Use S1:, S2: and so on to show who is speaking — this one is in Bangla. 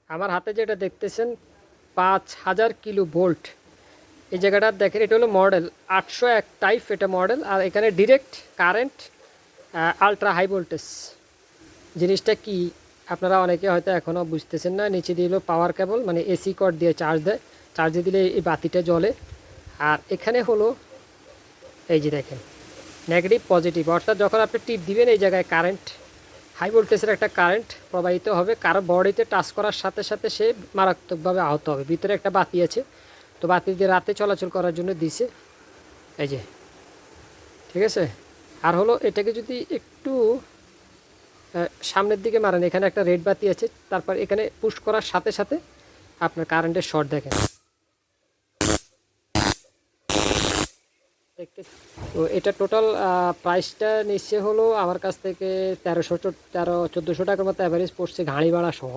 S1: আমার হাতে যেটা দেখতেছেন 5000 কিলো ভোল্ট। এই জায়গাটা দেখেন, এটা হলো মডেল 801 টাইপ, এটা মডেল। আর এখানে direct current, ultra high voltage. জিনিসটা কি আপনারা অনেকে হয়তো এখনও বুঝতেছেন না। নিচে দিয়ে হলো পাওয়ার কেবল, মানে এসি কর্ড দিয়ে চার্জ দেয়, চার্জে দিলে এই বাতিটা জ্বলে। আর এখানে হলো এই যে দেখেন নেগেটিভ পজিটিভ, অর্থাৎ যখন আপনি টিপ দিবেন এই জায়গায় কারেন্ট, হাই ভোল্টেজের একটা কারেন্ট প্রবাহিত হবে, কারো বডিতে টাচ করার সাথে সাথে সে মারাত্মকভাবে আহত হবে। ভিতরে একটা বাতি আছে, তো বাতি দিয়ে রাতে চলাচল করার জন্য দিছে এই যে, ঠিক আছে। আর হলো এটাকে যদি একটু সামনের দিকে মারেন, এখানে একটা রেড বাতি আছে, তারপর এখানে পুশ করার সাথে সাথে আপনার কারেন্টের শর্ট দেখেন দেখতে। তো এটা টোটাল প্রাইসটা নিচ্ছে হলো আমার কাছ থেকে 1300 1300-1400 টাকার মতো অ্যাভারেজ পড়ছে, গাড়ি ভাড়া সহ।